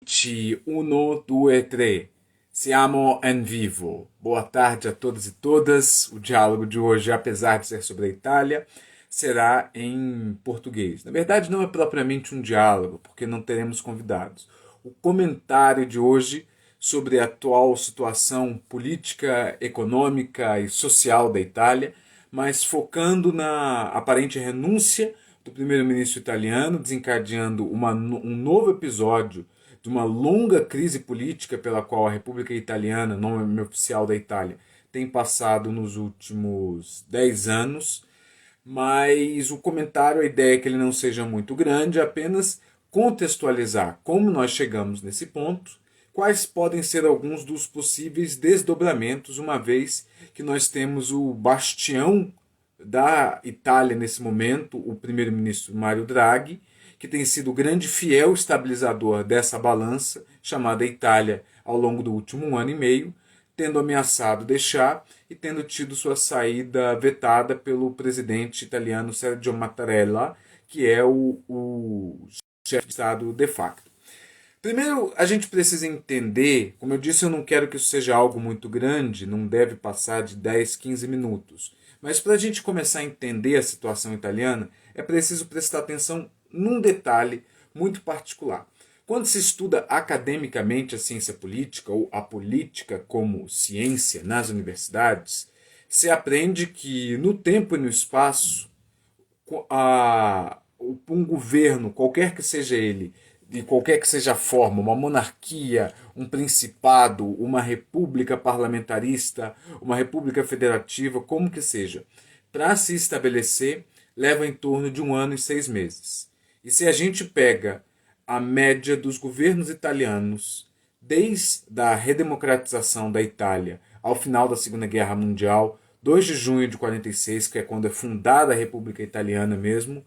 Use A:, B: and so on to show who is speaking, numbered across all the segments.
A: 21, 2, 3. Siamo en vivo. Boa tarde a todos e todas. O diálogo de hoje, apesar de ser sobre a Itália, será em português. Na verdade, não é propriamente um diálogo, porque não teremos convidados. O comentário de hoje sobre a atual situação política, econômica e social da Itália, mas focando na aparente renúncia do primeiro-ministro italiano, desencadeando um novo episódio de uma longa crise política pela qual a República Italiana, nome oficial da Itália, tem passado nos últimos 10 anos. Mas o comentário, a ideia é que ele não seja muito grande, apenas contextualizar como nós chegamos nesse ponto, quais podem ser alguns dos possíveis desdobramentos, uma vez que nós temos o bastião da Itália nesse momento, o primeiro-ministro Mario Draghi, que tem sido o grande fiel estabilizador dessa balança, chamada Itália, ao longo do último ano e meio, tendo ameaçado deixar e tendo tido sua saída vetada pelo presidente italiano Sergio Mattarella, que é o chefe de Estado de facto. Primeiro, a gente precisa entender, como eu disse, eu não quero que isso seja algo muito grande, não deve passar de 10, 15 minutos. Mas para a gente começar a entender a situação italiana, é preciso prestar atenção num detalhe muito particular. Quando se estuda academicamente a ciência política, ou a política como ciência nas universidades, se aprende que no tempo e no espaço, um governo, qualquer que seja ele, de qualquer que seja a forma, uma monarquia, um principado, uma república parlamentarista, uma república federativa, como que seja, para se estabelecer, leva em torno de 1 ano e 6 meses. E se a gente pega a média dos governos italianos, desde a redemocratização da Itália ao final da Segunda Guerra Mundial, 2 de junho de 46, que é quando é fundada a República Italiana mesmo,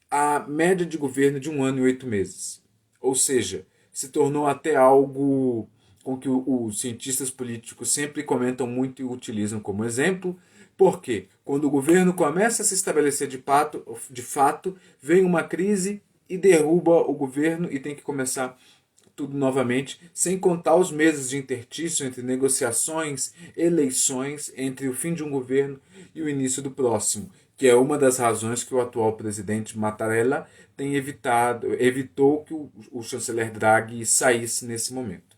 A: a média de governo de 1 ano e 8 meses. Ou seja, se tornou até algo com que os cientistas políticos sempre comentam muito e utilizam como exemplo, porque quando o governo começa a se estabelecer de fato, vem uma crise e derruba o governo e tem que começar tudo novamente, sem contar os meses de interstício entre negociações, eleições, entre o fim de um governo e o início do próximo, que é uma das razões que o atual presidente Mattarella evitou que o chanceler Draghi saísse nesse momento.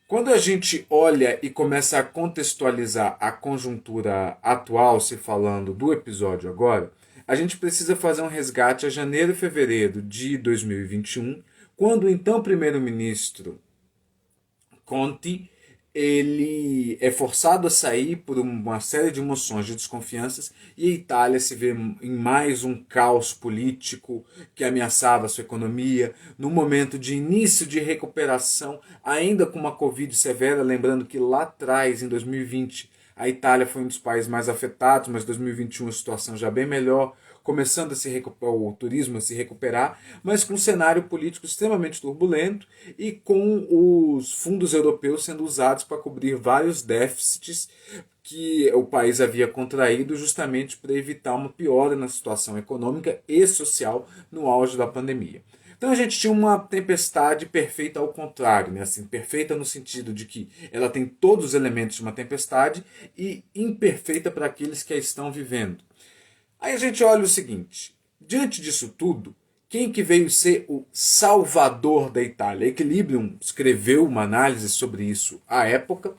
A: Quando a gente olha e começa a contextualizar a conjuntura atual, se falando do episódio agora, a gente precisa fazer um resgate a janeiro e fevereiro de 2021, quando o então primeiro-ministro Conte ele é forçado a sair por uma série de emoções de desconfianças e a Itália se vê em mais um caos político que ameaçava a sua economia, num momento de início de recuperação, ainda com uma Covid severa, lembrando que lá atrás, em 2020, a Itália foi um dos países mais afetados, mas em 2021 a situação já bem melhor, começando a se recuperar, o turismo a se recuperar, mas com um cenário político extremamente turbulento e com os fundos europeus sendo usados para cobrir vários déficits que o país havia contraído justamente para evitar uma piora na situação econômica e social no auge da pandemia. Então a gente tinha uma tempestade perfeita ao contrário, né? Assim, perfeita no sentido de que ela tem todos os elementos de uma tempestade e imperfeita para aqueles que a estão vivendo. Aí a gente olha o seguinte, diante disso tudo, quem que veio ser o salvador da Itália? Equilibrium escreveu uma análise sobre isso à época.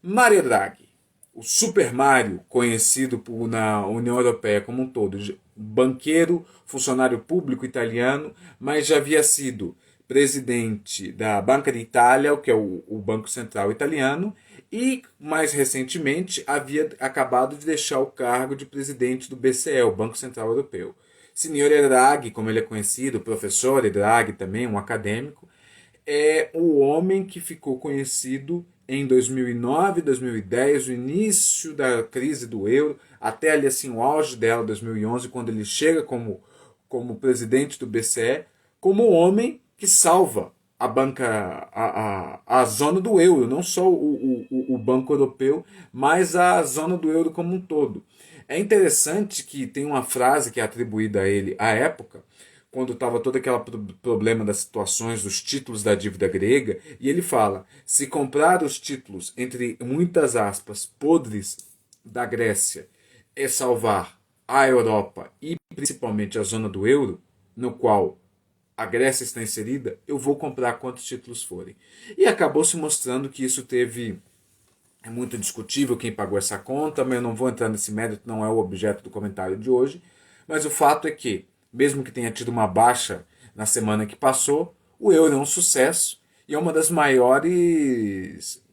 A: Mario Draghi, o Super Mario, conhecido na União Europeia como um todo, banqueiro, funcionário público italiano, mas já havia sido presidente da Banca d'Italia, que é o Banco Central italiano, e, mais recentemente, havia acabado de deixar o cargo de presidente do BCE, o Banco Central Europeu. Signore Draghi, como ele é conhecido, professor Draghi também, um acadêmico, é o homem que ficou conhecido em 2009, 2010, o início da crise do euro, até ali assim o auge dela, 2011, quando ele chega como presidente do BCE, como o homem que salva a banca, a zona do euro, não só o Banco Europeu, mas a zona do euro como um todo. É interessante que tem uma frase que é atribuída a ele à época, quando estava todo aquele problema das situações dos títulos da dívida grega, e ele fala: se comprar os títulos, entre muitas aspas, podres da Grécia, é salvar a Europa e principalmente a zona do euro, no qual a Grécia está inserida, eu vou comprar quantos títulos forem. E acabou se mostrando que isso teve. É muito discutível quem pagou essa conta, mas eu não vou entrar nesse mérito, não é o objeto do comentário de hoje. Mas o fato é que, mesmo que tenha tido uma baixa na semana que passou, o euro é um sucesso e é uma das maiores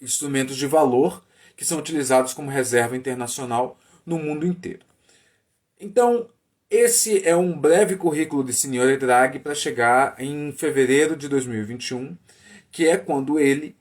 A: instrumentos de valor que são utilizados como reserva internacional no mundo inteiro. Então, esse é um breve currículo de Signore Draghi para chegar em fevereiro de 2021, que é quando ele,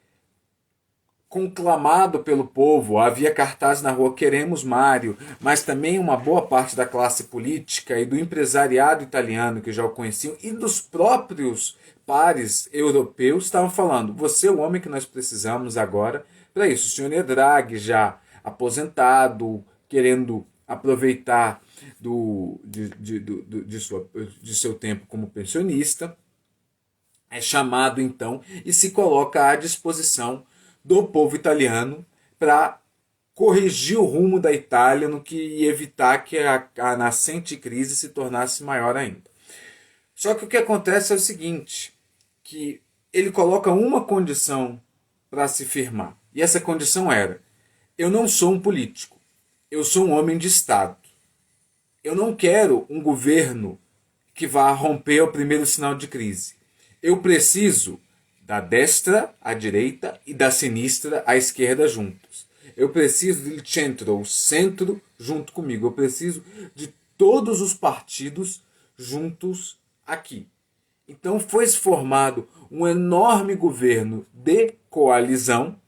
A: conclamado pelo povo, havia cartazes na rua "Queremos Mário", mas também uma boa parte da classe política e do empresariado italiano que já o conheciam e dos próprios pares europeus estavam falando: você é o homem que nós precisamos agora para isso. O senhor Draghi, já aposentado, querendo aproveitar de seu tempo como pensionista, é chamado então e se coloca à disposição do povo italiano para corrigir o rumo da Itália no que e evitar que a nascente crise se tornasse maior ainda. Só que o que acontece é o seguinte, que ele coloca uma condição para se firmar. E essa condição era: eu não sou um político, eu sou um homem de Estado. Eu não quero um governo que vá romper o primeiro sinal de crise. Eu preciso da destra à direita e da sinistra à esquerda juntos. Eu preciso do centro, o centro junto comigo. Eu preciso de todos os partidos juntos aqui. Então foi formado um enorme governo de coalizão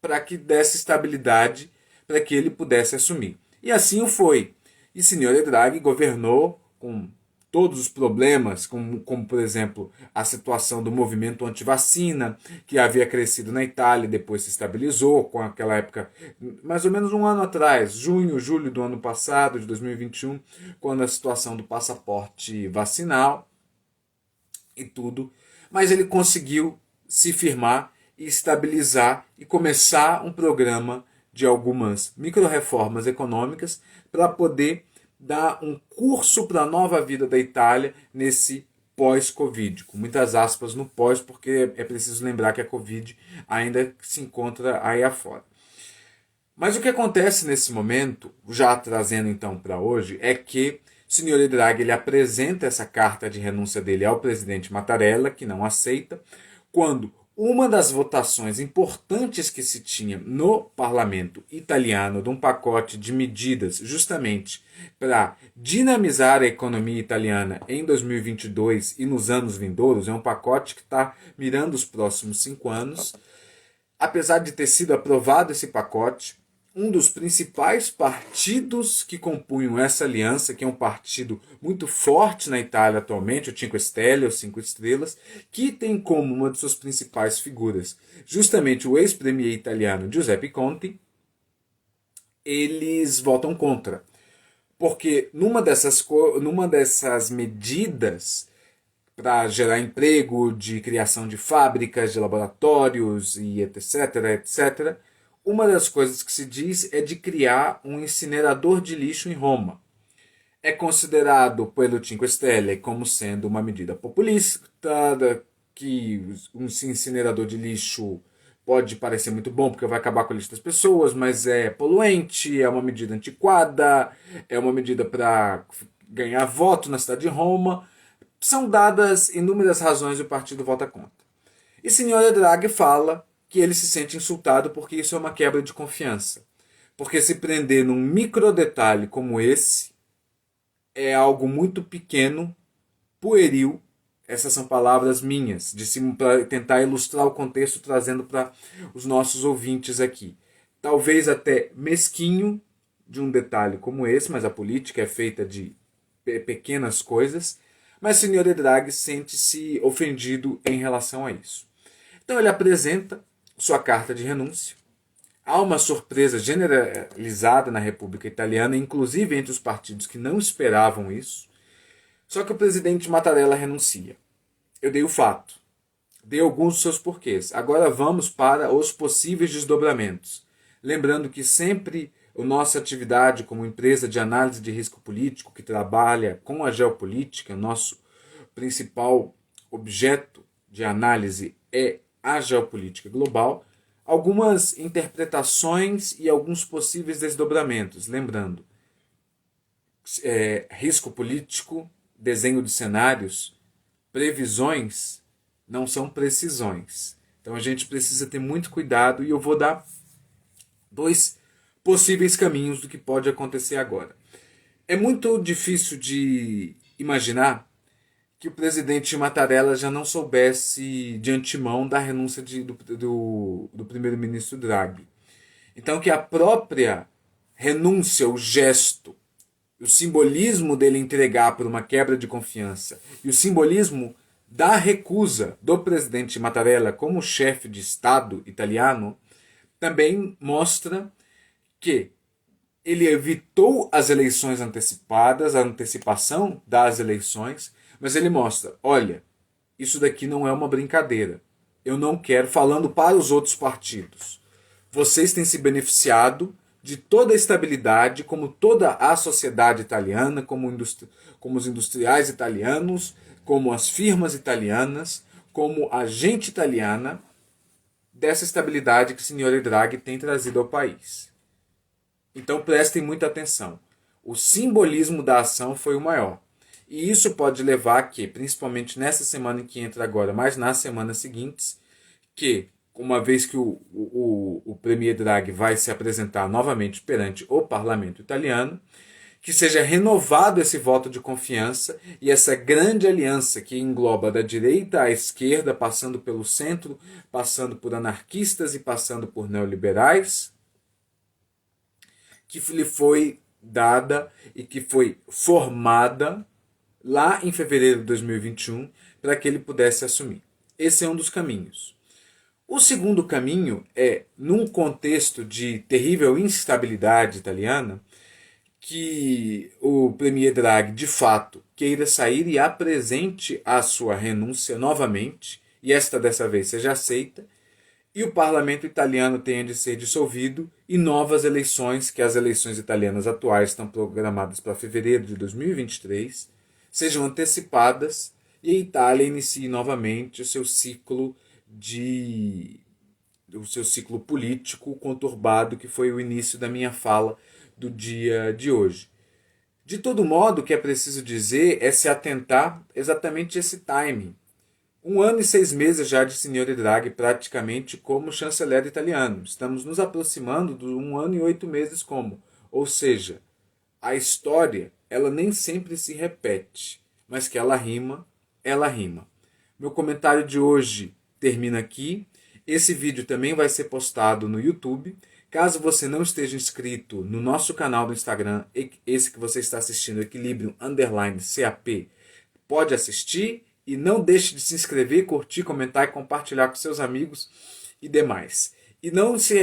A: para que desse estabilidade para que ele pudesse assumir. E assim o foi. E Signore Draghi governou com todos os problemas, como por exemplo a situação do movimento antivacina, que havia crescido na Itália e depois se estabilizou com aquela época, mais ou menos um ano atrás, junho, julho do ano passado, de 2021, quando a situação do passaporte vacinal e tudo. Mas ele conseguiu se firmar e estabilizar e começar um programa de algumas micro-reformas econômicas para poder dar um curso para a nova vida da Itália nesse pós-Covid, com muitas aspas no pós, porque é preciso lembrar que a Covid ainda se encontra aí afora. Mas o que acontece nesse momento, já trazendo então para hoje, é que o Signore Draghi ele apresenta essa carta de renúncia dele ao presidente Mattarella, que não aceita, quando uma das votações importantes que se tinha no parlamento italiano de um pacote de medidas justamente para dinamizar a economia italiana em 2022 e nos anos vindouros, é um pacote que está mirando os próximos 5 anos. Apesar de ter sido aprovado esse pacote, um dos principais partidos que compunham essa aliança, que é um partido muito forte na Itália atualmente, o Cinque Stelle, os 5 estrelas, que tem como uma de suas principais figuras justamente o ex-premier italiano Giuseppe Conte, eles votam contra. Porque numa dessas medidas para gerar emprego, de criação de fábricas, de laboratórios e etc, etc, uma das coisas que se diz é de criar um incinerador de lixo em Roma. É considerado pelo Cinque Stelle como sendo uma medida populista, que um incinerador de lixo pode parecer muito bom porque vai acabar com a lixo das pessoas, mas é poluente, é uma medida antiquada, é uma medida para ganhar voto na cidade de Roma. São dadas inúmeras razões e o partido vota contra. E Signore Draghi fala que ele se sente insultado porque isso é uma quebra de confiança. Porque se prender num micro detalhe como esse é algo muito pequeno, pueril. Essas são palavras minhas, para tentar ilustrar o contexto, trazendo para os nossos ouvintes aqui. Talvez até mesquinho de um detalhe como esse, mas a política é feita de pequenas coisas. Mas o Signore Draghi sente-se ofendido em relação a isso. Então ele apresenta sua carta de renúncia, Há uma surpresa generalizada na República Italiana, inclusive entre os partidos que não esperavam isso. Só que o presidente Mattarella renuncia. Eu dei o fato. Dei alguns dos seus porquês. Agora vamos para os possíveis desdobramentos. Lembrando que sempre a nossa atividade como empresa de análise de risco político, que trabalha com a geopolítica, nosso principal objeto de análise é a geopolítica global, algumas interpretações e alguns possíveis desdobramentos. Lembrando, risco político, desenho de cenários, previsões não são precisões. Então a gente precisa ter muito cuidado e eu vou dar 2 possíveis caminhos do que pode acontecer agora. É muito difícil de imaginar que o presidente Mattarella já não soubesse de antemão da renúncia do primeiro-ministro Draghi. Então que a própria renúncia, o gesto, o simbolismo dele entregar por uma quebra de confiança e o simbolismo da recusa do presidente Mattarella como chefe de Estado italiano também mostra que ele evitou as eleições antecipadas, a antecipação das eleições, mas ele mostra, olha, isso daqui não é uma brincadeira. Eu não quero, falando para os outros partidos, vocês têm se beneficiado de toda a estabilidade, como toda a sociedade italiana, como os industriais italianos, como as firmas italianas, como a gente italiana, dessa estabilidade que o senhor Draghi tem trazido ao país. Então prestem muita atenção. O simbolismo da ação foi o maior. E isso pode levar a que, principalmente nessa semana em que entra agora, mas nas semanas seguintes, que, uma vez que o Premier Draghi vai se apresentar novamente perante o parlamento italiano, que seja renovado esse voto de confiança e essa grande aliança que engloba da direita à esquerda, passando pelo centro, passando por anarquistas e passando por neoliberais, que lhe foi dada e que foi formada lá em fevereiro de 2021 para que ele pudesse assumir. Esse é um dos caminhos. O segundo caminho é, num contexto de terrível instabilidade italiana, que o Premier Draghi, de fato, queira sair e apresente a sua renúncia novamente, e esta dessa vez seja aceita, e o parlamento italiano tenha de ser dissolvido e novas eleições, que as eleições italianas atuais estão programadas para fevereiro de 2023, sejam antecipadas e a Itália inicie novamente o seu ciclo político conturbado, que foi o início da minha fala do dia de hoje. De todo modo, o que é preciso dizer é se atentar exatamente a esse timing. 1 ano e 6 meses já de Signore Draghi praticamente como chanceler italiano. Estamos nos aproximando de 1 ano e 8 meses como. Ou seja, a história ela nem sempre se repete, mas que ela rima, ela rima. Meu comentário de hoje termina aqui. Esse vídeo também vai ser postado no YouTube. Caso você não esteja inscrito no nosso canal do Instagram, esse que você está assistindo, Equilibrium_CAP, pode assistir. E não deixe de se inscrever, curtir, comentar e compartilhar com seus amigos e demais. E não se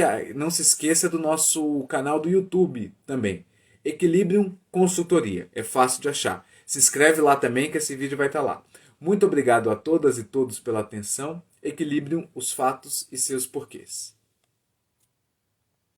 A: esqueça do nosso canal do YouTube também, Equilibrium Consultoria. É fácil de achar. Se inscreve lá também que esse vídeo vai estar lá. Muito obrigado a todas e todos pela atenção. Equilibrium, os fatos e seus porquês.